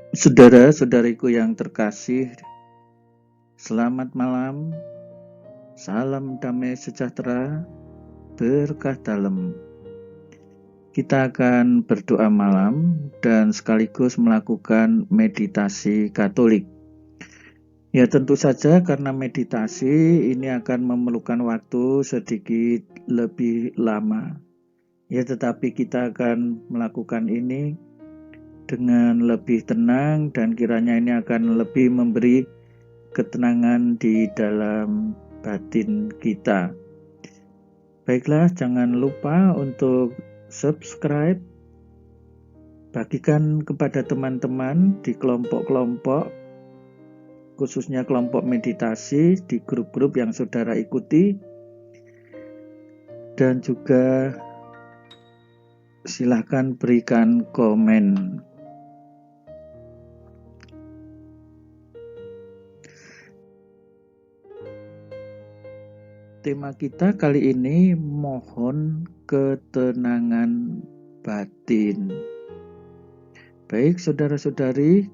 Saudara-saudariku yang terkasih, selamat malam, salam damai sejahtera, berkah dalam. Kita akan berdoa malam dan sekaligus melakukan meditasi Katolik. Ya tentu saja karena meditasi ini akan memerlukan waktu sedikit lebih lama. Ya tetapi kita akan melakukan ini dengan lebih tenang dan kiranya ini akan lebih memberi ketenangan di dalam batin kita. Baiklah, jangan lupa untuk subscribe, bagikan kepada teman-teman di kelompok-kelompok, khususnya kelompok meditasi di grup-grup yang saudara ikuti, dan juga silahkan berikan komen. Tema kita kali ini mohon ketenangan batin. Baik saudara-saudari,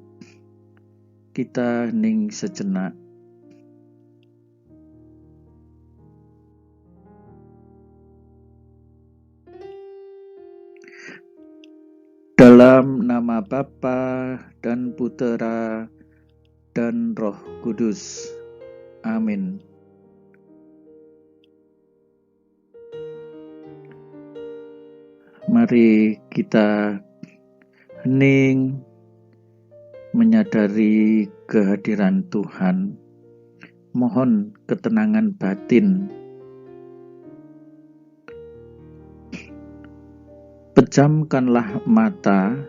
kita hening sejenak. Dalam nama Bapa dan Putera dan Roh Kudus. Amin. Mari kita hening menyadari kehadiran Tuhan. Mohon ketenangan batin. Pejamkanlah mata.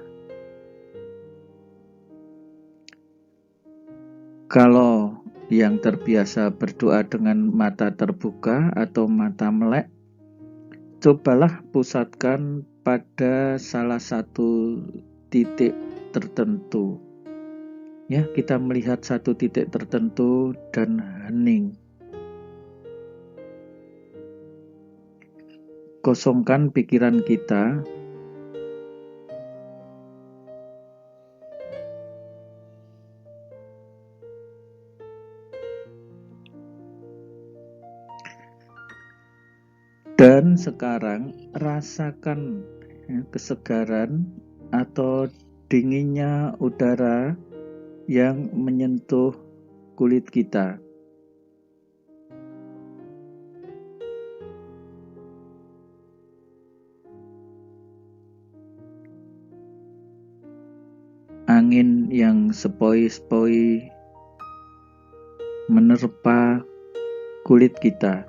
Kalau yang terbiasa berdoa dengan mata terbuka atau mata melek, cobalah pusatkan pada salah satu titik tertentu. Ya, kita melihat satu titik tertentu dan hening. Kosongkan pikiran kita. Dan sekarang rasakan kesegaran atau dinginnya udara yang menyentuh kulit kita. Angin yang sepoi-sepoi menerpa kulit kita.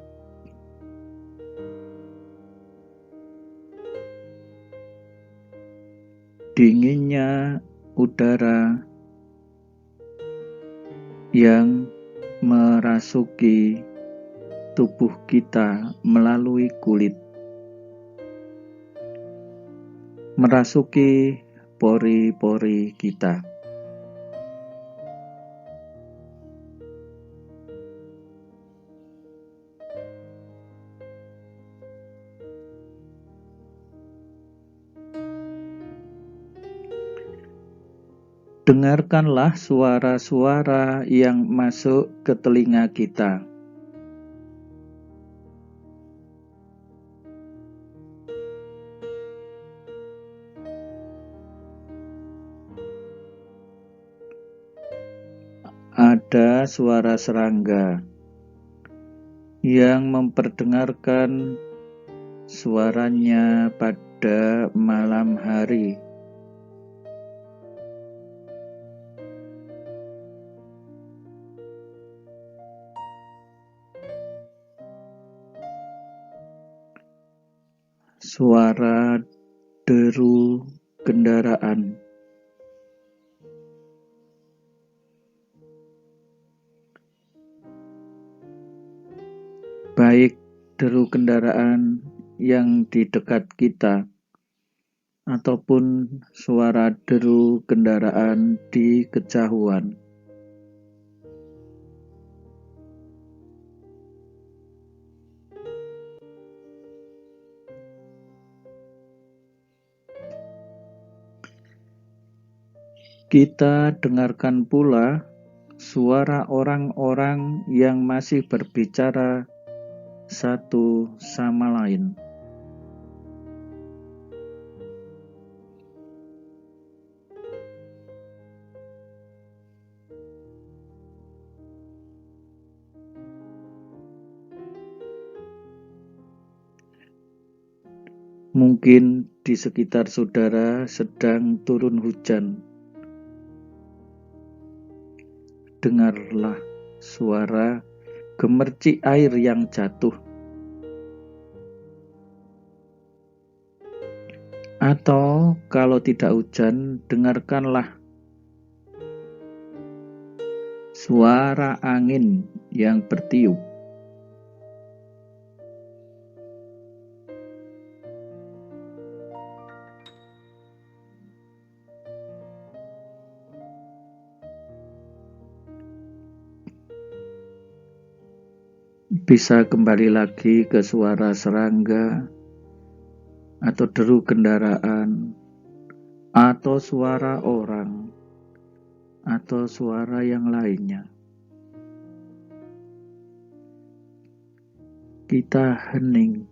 Dinginnya udara yang merasuki tubuh kita melalui kulit, merasuki pori-pori kita. Dengarkanlah suara-suara yang masuk ke telinga kita. Ada suara serangga yang memperdengarkan suaranya pada malam hari. Suara deru kendaraan. Baik deru kendaraan yang di dekat kita ataupun suara deru kendaraan di kejauhan. Kita dengarkan pula suara orang-orang yang masih berbicara satu sama lain. Mungkin di sekitar saudara sedang turun hujan. Dengarlah suara gemercik air yang jatuh. Atau kalau tidak hujan, dengarkanlah suara angin yang bertiup. Bisa kembali lagi ke suara serangga, atau deru kendaraan, atau suara orang, atau suara yang lainnya. Kita hening,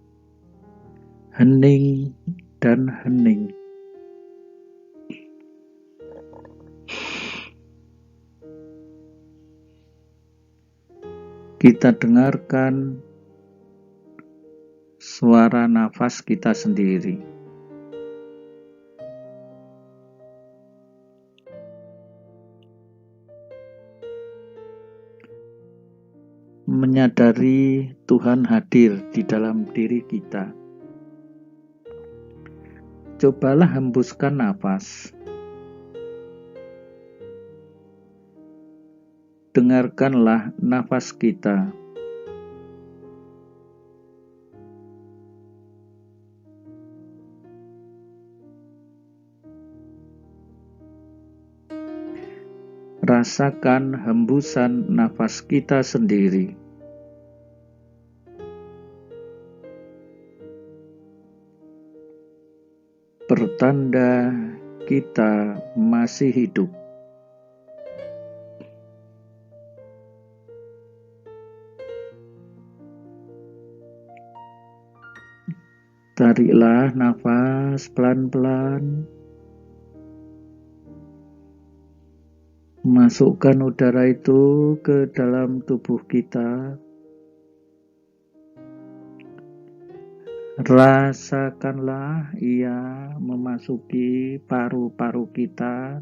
hening, dan hening. Kita dengarkan suara nafas kita sendiri. Menyadari Tuhan hadir di dalam diri kita. Cobalah hembuskan nafas. Dengarkanlah nafas kita. Rasakan hembusan nafas kita sendiri. Pertanda kita masih hidup. Tariklah nafas pelan-pelan. Masukkan udara itu ke dalam tubuh kita. Rasakanlah ia memasuki paru-paru kita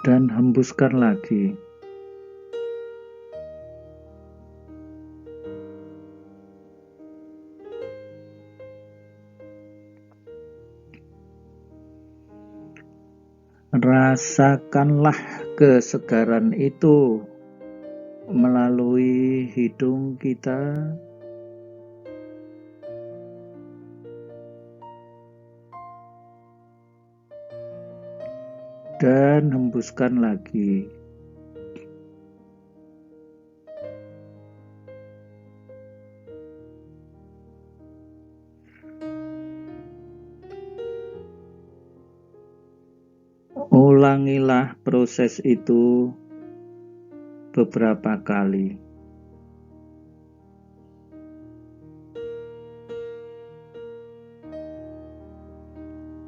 dan hembuskan lagi. Rasakanlah kesegaran itu melalui hidung kita, dan hembuskan lagi. Ulangilah proses itu beberapa kali.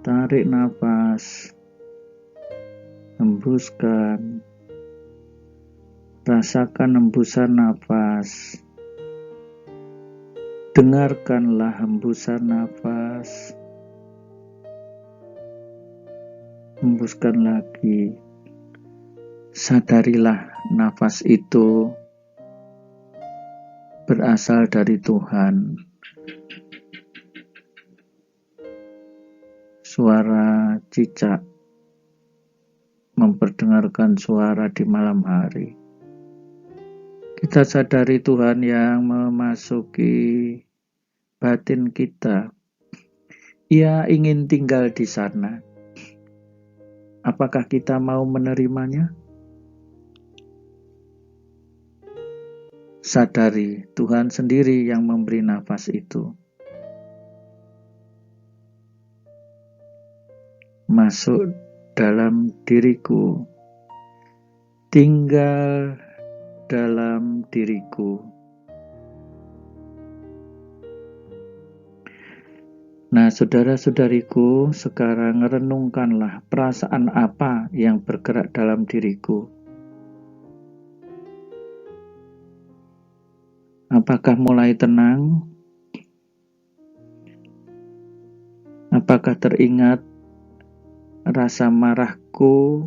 Tarik nafas, hembuskan, rasakan hembusan nafas, dengarkanlah hembusan nafas, hembuskan lagi. Sadarilah nafas itu berasal dari Tuhan. Suara cicak memperdengarkan suara di malam hari. Kita sadari Tuhan yang memasuki batin kita. Ia ingin tinggal di sana. Apakah kita mau menerimanya? Sadari Tuhan sendiri yang memberi nafas itu. masuk dalam diriku, tinggal dalam diriku. Nah, saudara-saudariku, sekarang renungkanlah perasaan apa yang bergerak dalam diriku. Apakah mulai tenang? Apakah teringat rasa marahku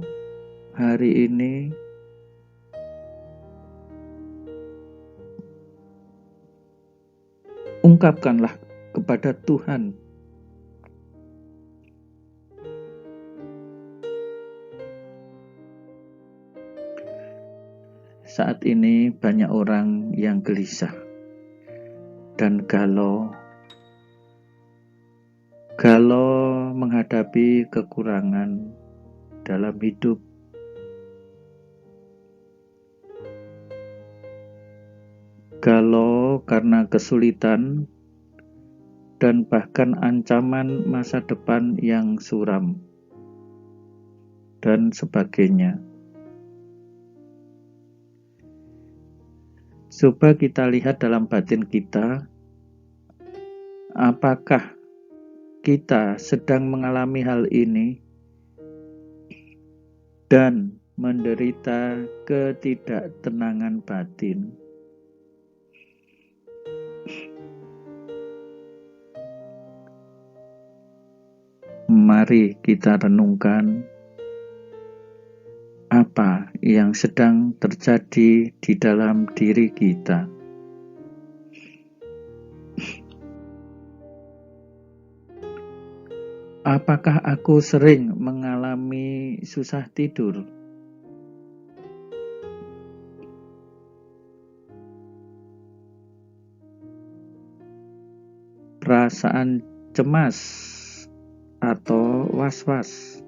hari ini? Ungkapkanlah kepada Tuhan. Saat ini banyak orang yang gelisah dan galau menghadapi kekurangan dalam hidup. Galau karena kesulitan dan bahkan ancaman masa depan yang suram dan sebagainya. Coba kita lihat dalam batin kita, apakah kita sedang mengalami hal ini dan menderita ketidaktenangan batin. Mari kita renungkan apa yang sedang terjadi di dalam diri kita. Apakah aku sering mengalami susah tidur? Perasaan cemas atau was-was?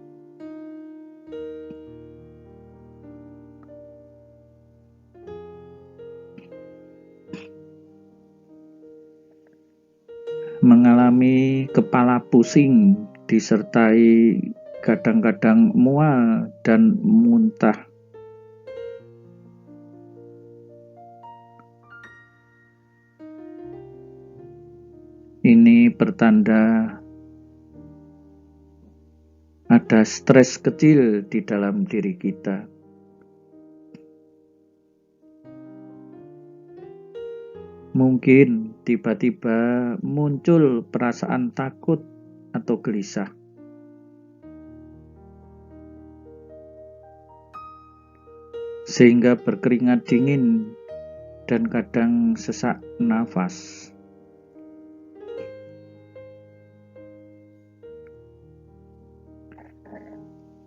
Mengalami kepala pusing disertai kadang-kadang mual dan muntah. Ini pertanda ada stres kecil di dalam diri kita. Mungkin tiba-tiba muncul perasaan takut atau gelisah. Sehingga berkeringat dingin dan kadang sesak nafas.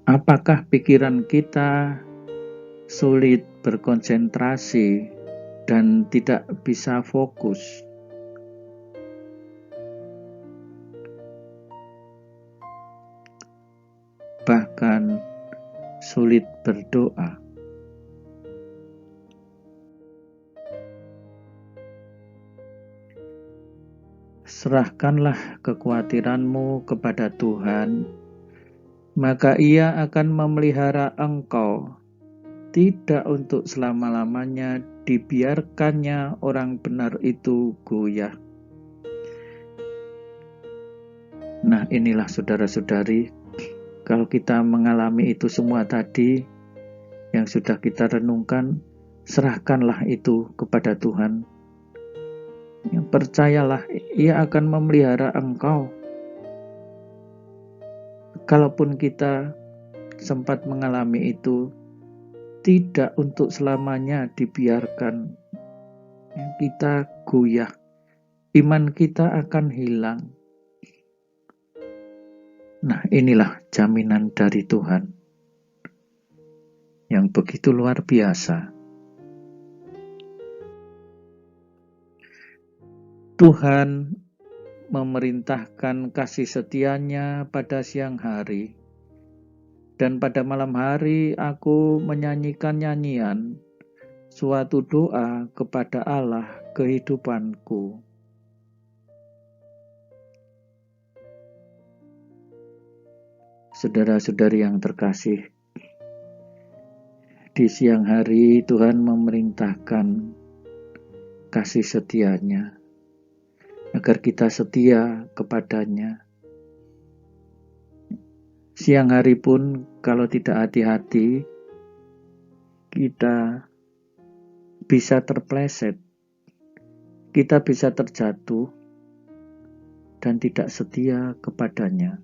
Apakah pikiran kita sulit berkonsentrasi dan tidak bisa fokus? Bahkan sulit berdoa. Serahkanlah kekhawatiranmu kepada Tuhan, maka Ia akan memelihara engkau. Tidak untuk selama-lamanya dibiarkannya orang benar itu goyah. Nah, inilah saudara-saudari, kalau kita mengalami itu semua tadi yang sudah kita renungkan, serahkanlah itu kepada Tuhan. Percayalah, Ia akan memelihara engkau. Kalaupun kita sempat mengalami itu, tidak untuk selamanya dibiarkan kita goyah. Iman kita akan hilang. Nah, inilah jaminan dari Tuhan yang begitu luar biasa. Tuhan memerintahkan kasih setia-Nya pada siang hari, dan pada malam hari aku menyanyikan nyanyian, suatu doa kepada Allah kehidupanku. Saudara-saudari yang terkasih, di siang hari Tuhan memerintahkan kasih setianya, agar kita setia kepadanya. Siang hari pun kalau tidak hati-hati, kita bisa terpleset, kita bisa terjatuh, dan tidak setia kepadanya.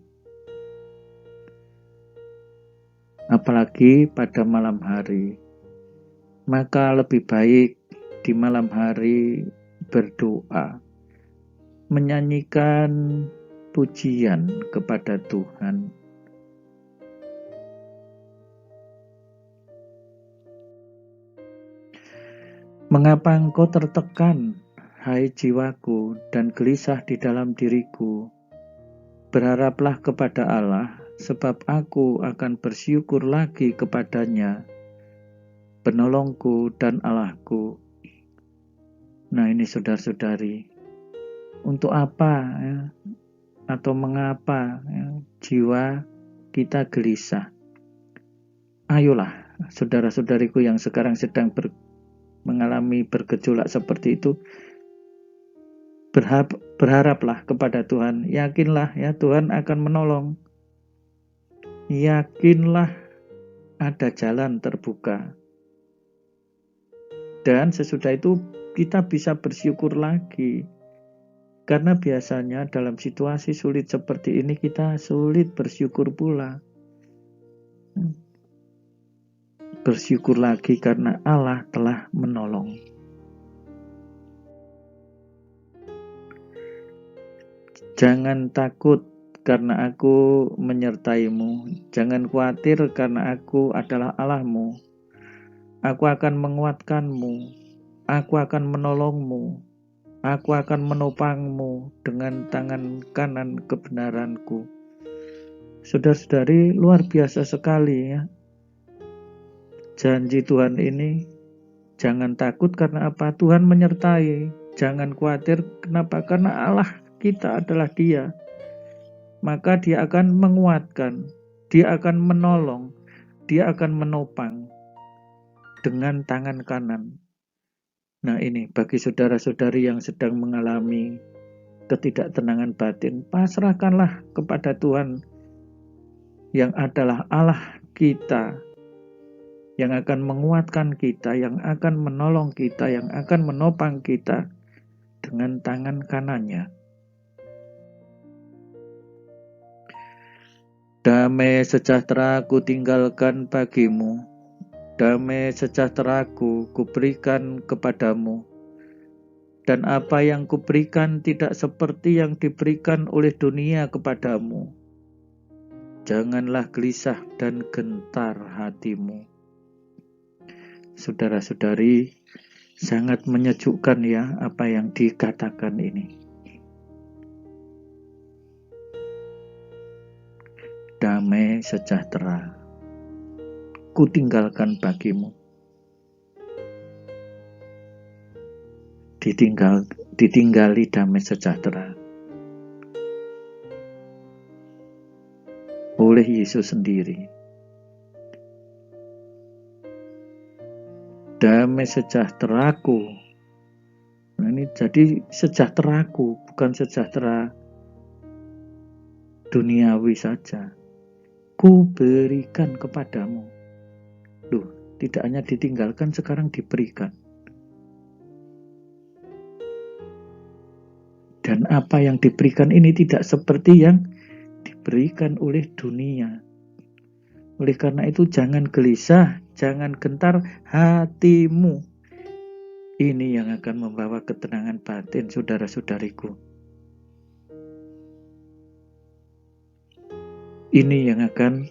Apalagi pada malam hari, maka lebih baik di malam hari berdoa, menyanyikan pujian kepada Tuhan. Mengapa engkau tertekan, hai jiwaku, dan gelisah di dalam diriku? Berharaplah kepada Allah, sebab aku akan bersyukur lagi kepadanya, penolongku dan Allahku. Nah ini saudara-saudari, untuk apa ya, atau mengapa ya, jiwa kita gelisah? Ayolah saudara-saudariku yang sekarang sedang mengalami bergejolak seperti itu, berharaplah kepada Tuhan, yakinlah ya Tuhan akan menolong, yakinlah ada jalan terbuka, dan sesudah itu kita bisa bersyukur lagi, karena biasanya dalam situasi sulit seperti ini kita sulit bersyukur pula. Bersyukur lagi karena Allah telah menolong. Jangan takut karena aku menyertaimu. Jangan khawatir karena aku adalah Allahmu. Aku akan menguatkanmu. Aku akan menolongmu. Aku akan menopangmu dengan tangan kanan kebenaranku. Saudara-saudari, luar biasa sekali ya. Janji Tuhan ini, jangan takut karena apa? Tuhan menyertai. Jangan khawatir, kenapa? Karena Allah kita adalah Dia. Maka Dia akan menguatkan, Dia akan menolong, Dia akan menopang dengan tangan kanan. Nah ini bagi saudara-saudari yang sedang mengalami ketidaktenangan batin, pasrahkanlah kepada Tuhan yang adalah Allah kita, yang akan menguatkan kita, yang akan menolong kita, yang akan menopang kita dengan tangan kanannya. Damai sejahtera ku tinggalkan bagimu, damai sejahteraku kuberikan kepadamu, dan apa yang kuberikan tidak seperti yang diberikan oleh dunia kepadamu. Janganlah gelisah dan gentar hatimu. Saudara-saudari, sangat menyejukkan ya apa yang dikatakan ini. Damai sejahtera ku tinggalkan bagimu. Ditinggali damai sejahtera oleh Yesus sendiri. Damai sejahteraku. Nah, ini jadi sejahteraku, bukan sejahtera duniawi saja. Ku berikan kepadamu. Loh, tidak hanya ditinggalkan, sekarang diberikan. Dan apa yang diberikan ini tidak seperti yang diberikan oleh dunia. Oleh karena itu jangan gelisah, jangan gentar hatimu. Ini yang akan membawa ketenangan batin, saudara-saudariku. Ini yang akan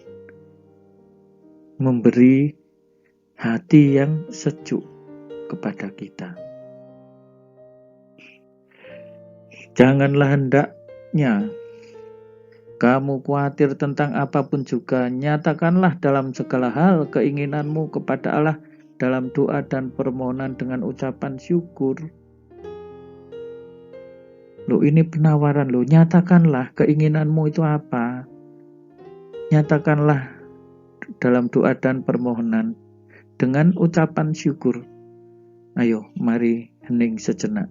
memberi hati yang sejuk kepada kita. Janganlah hendaknya kamu khawatir tentang apapun juga, nyatakanlah dalam segala hal keinginanmu kepada Allah dalam doa dan permohonan dengan ucapan syukur. Loh, ini penawaran loh, nyatakanlah keinginanmu itu apa. nyatakanlah dalam doa dan permohonan dengan ucapan syukur. Ayo, mari hening sejenak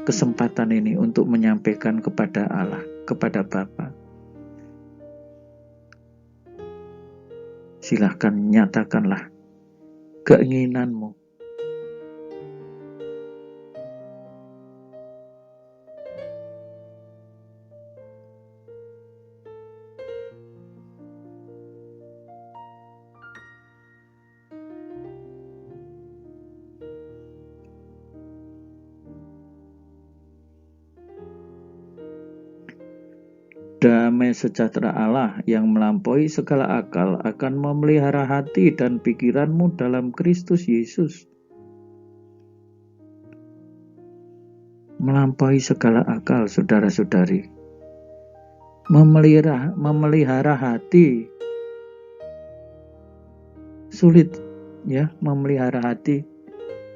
kesempatan ini untuk menyampaikan kepada Allah, kepada Bapa. Silahkan nyatakanlah keinginanmu. Damai sejahtera Allah yang melampaui segala akal akan memelihara hati dan pikiranmu dalam Kristus Yesus. Melampaui segala akal, saudara-saudari. Memelihara hati. Sulit ya, memelihara hati.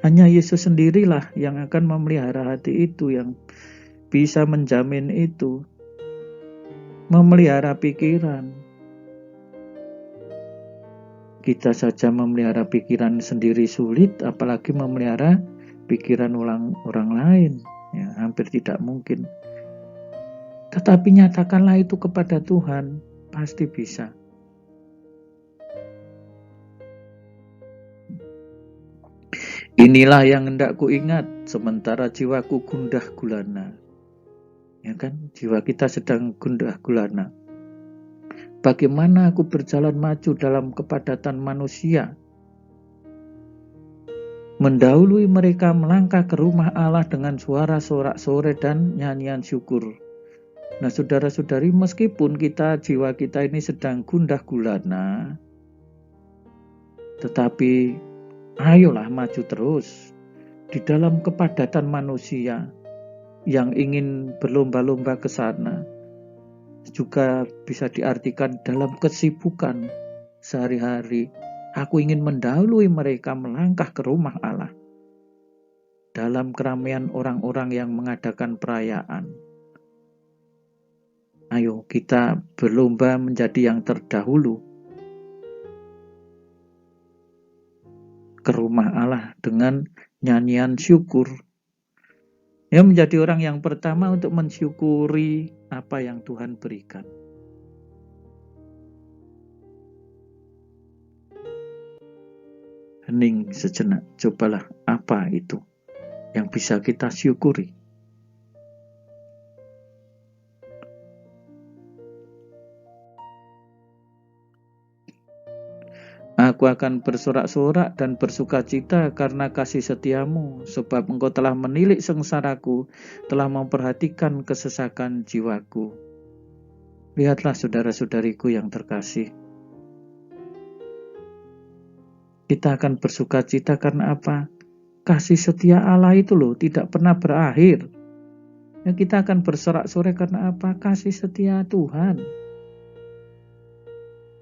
Hanya Yesus sendirilah yang akan memelihara hati itu, yang bisa menjamin itu. Memelihara pikiran. Kita saja memelihara pikiran sendiri sulit, apalagi memelihara pikiran orang lain. Ya, hampir tidak mungkin. Tetapi nyatakanlah itu kepada Tuhan, pasti bisa. Inilah yang hendak ku ingat, sementara jiwaku gundah gulana. Ya kan, jiwa kita sedang gundah gulana. Bagaimana aku berjalan maju dalam kepadatan manusia, mendahului mereka melangkah ke rumah Allah dengan suara sorak-sorai dan nyanyian syukur. Nah, saudara-saudari, meskipun jiwa kita ini sedang gundah gulana, tetapi ayolah maju terus di dalam kepadatan manusia yang ingin berlomba-lomba ke sana. Juga bisa diartikan dalam kesibukan sehari-hari. Aku ingin mendahului mereka melangkah ke rumah Allah. Dalam keramaian orang-orang yang mengadakan perayaan. Ayo kita berlomba menjadi yang terdahulu ke rumah Allah dengan nyanyian syukur. Ya, menjadi orang yang pertama untuk mensyukuri apa yang Tuhan berikan. Hening sejenak, cobalah apa itu yang bisa kita syukuri. Aku akan bersorak-sorak dan bersukacita karena kasih setiamu, sebab engkau telah menilik sengsaraku, telah memperhatikan kesesakan jiwaku. Lihatlah saudara-saudariku yang terkasih. Kita akan bersukacita karena apa? Kasih setia Allah itu loh, tidak pernah berakhir. Ya, kita akan bersorak-sorai karena apa? Kasih setia Tuhan.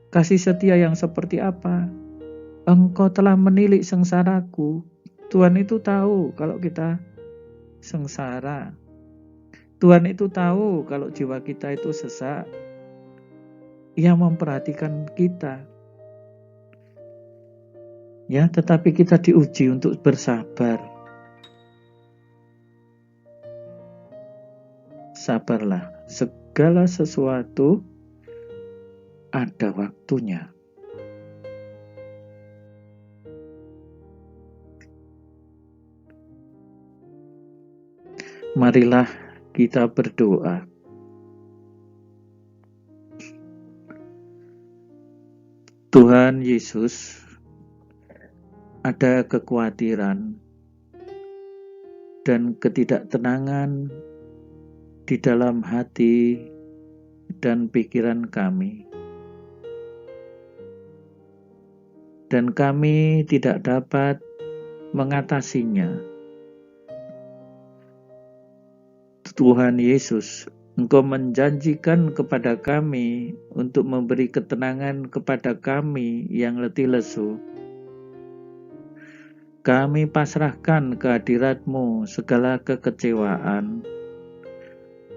Kasih setia yang seperti apa? Engkau telah menilik sengsaraku. Tuhan itu tahu kalau kita sengsara. Tuhan itu tahu kalau jiwa kita itu sesak. Ia memperhatikan kita. Ya, tetapi kita diuji untuk bersabar. Sabarlah, segala sesuatu ada waktunya. Marilah kita berdoa. Tuhan Yesus, ada kekhawatiran dan ketidaktenangan di dalam hati dan pikiran kami. Dan kami tidak dapat mengatasinya. Tuhan Yesus, Engkau menjanjikan kepada kami untuk memberi ketenangan kepada kami yang letih lesu. Kami pasrahkan kehadirat-Mu segala kekecewaan,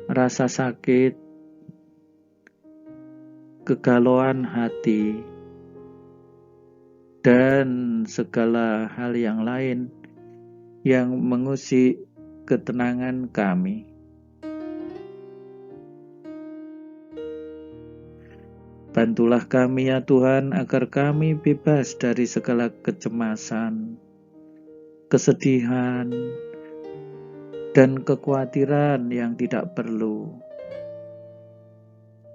rasa sakit, kegalauan hati, dan segala hal yang lain yang mengusik ketenangan kami. Bantulah kami ya Tuhan, agar kami bebas dari segala kecemasan, kesedihan, dan kekhawatiran yang tidak perlu.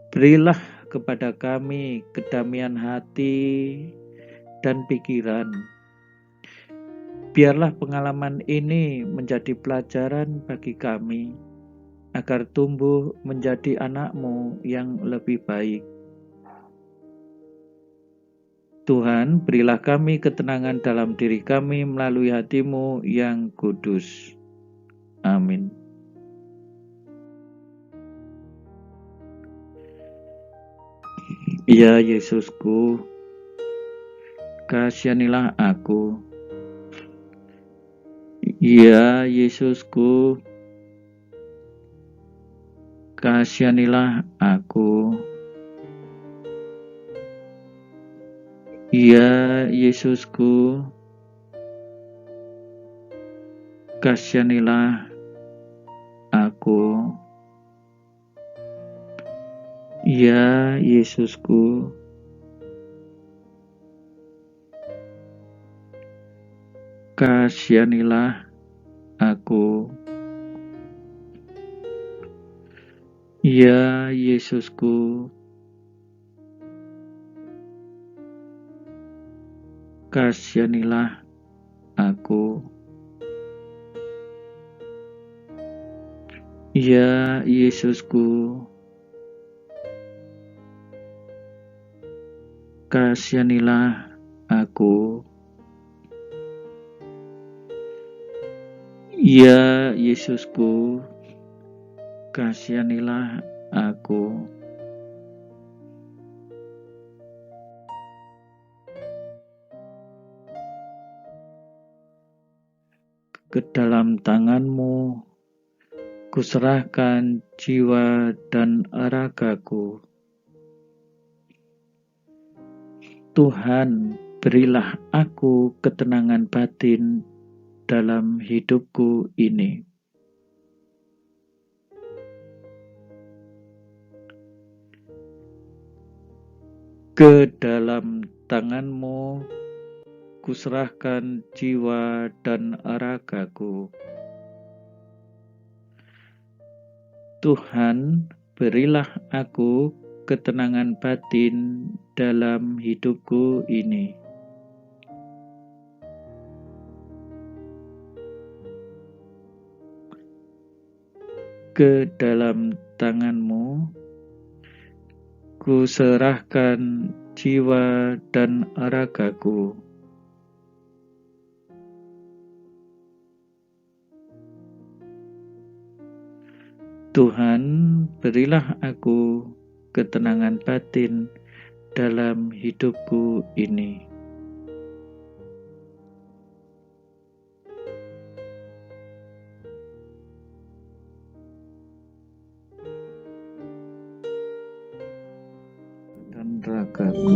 Berilah kepada kami kedamaian hati dan pikiran. Biarlah pengalaman ini menjadi pelajaran bagi kami, agar tumbuh menjadi anak-Mu yang lebih baik. Tuhan, berilah kami ketenangan dalam diri kami melalui hati-Mu yang kudus. Amin. Ya Yesusku, kasihanilah aku. Ya Yesusku, kasihanilah aku. Ya Yesusku, kasihanilah aku. Ya Yesusku, kasihanilah aku. Ya Yesusku, kasihanilah aku. Ya Yesusku, kasihanilah aku. Ya Yesusku, kasihanilah aku. Ke dalam tangan-Mu kuserahkan jiwa dan ragaku. Tuhan, berilah aku ketenangan batin dalam hidupku ini. Ke dalam tangan-Mu kuserahkan jiwa dan ragaku. Tuhan, berilah aku ketenangan batin dalam hidupku ini. Ke dalam tangan-Mu kuserahkan jiwa dan ragaku. Tuhan, berilah aku ketenangan batin dalam hidupku ini. Dan ragaku.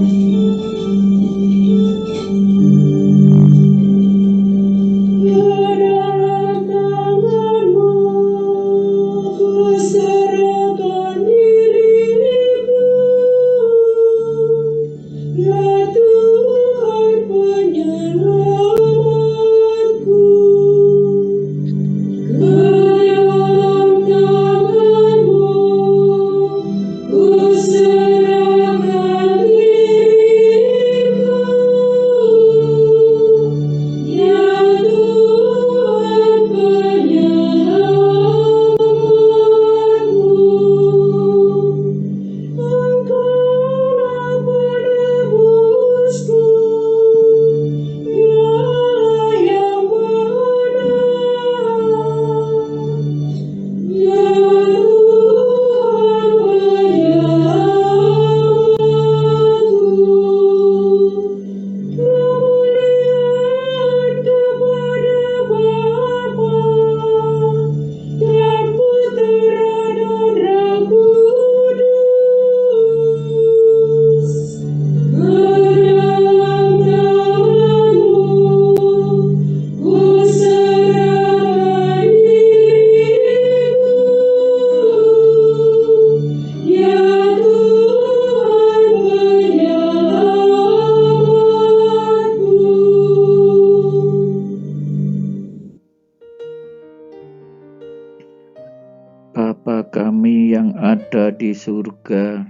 surga,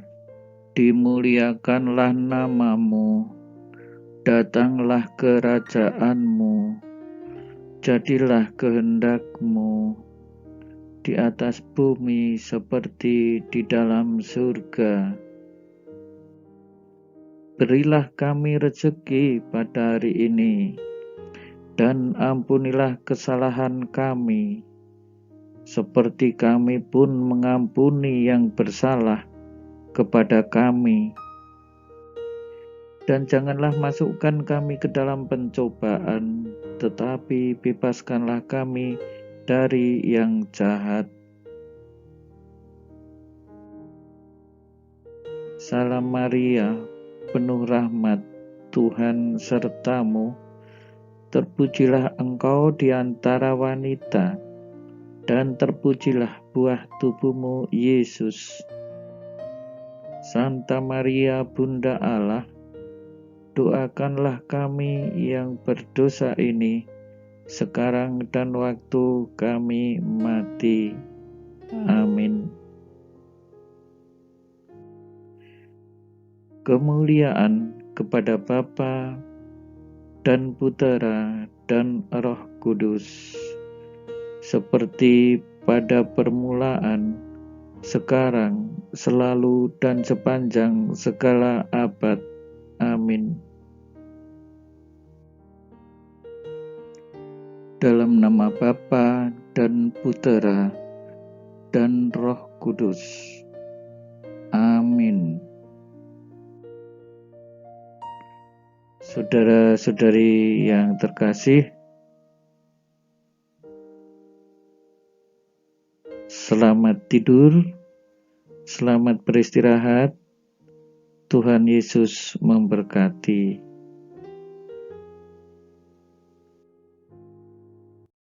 dimuliakanlah namamu, datanglah kerajaanmu, jadilah kehendakmu di atas bumi seperti di dalam surga. Berilah kami rezeki pada hari ini, dan ampunilah kesalahan kami, seperti kami pun mengampuni yang bersalah kepada kami. Dan janganlah masukkan kami ke dalam pencobaan, tetapi bebaskanlah kami dari yang jahat. Salam Maria, penuh rahmat, Tuhan sertamu. Terpujilah engkau di antara wanita, dan terpujilah buah tubuhmu, Yesus. Santa Maria, Bunda Allah, doakanlah kami yang berdosa ini, sekarang dan waktu kami mati. Amin. Kemuliaan kepada Bapa dan Putera dan Roh Kudus, seperti pada permulaan, sekarang, selalu, dan sepanjang segala abad. Amin. Dalam nama Bapa dan Putera dan Roh Kudus. Amin. Saudara-saudari yang terkasih, selamat tidur, selamat beristirahat. Tuhan Yesus memberkati.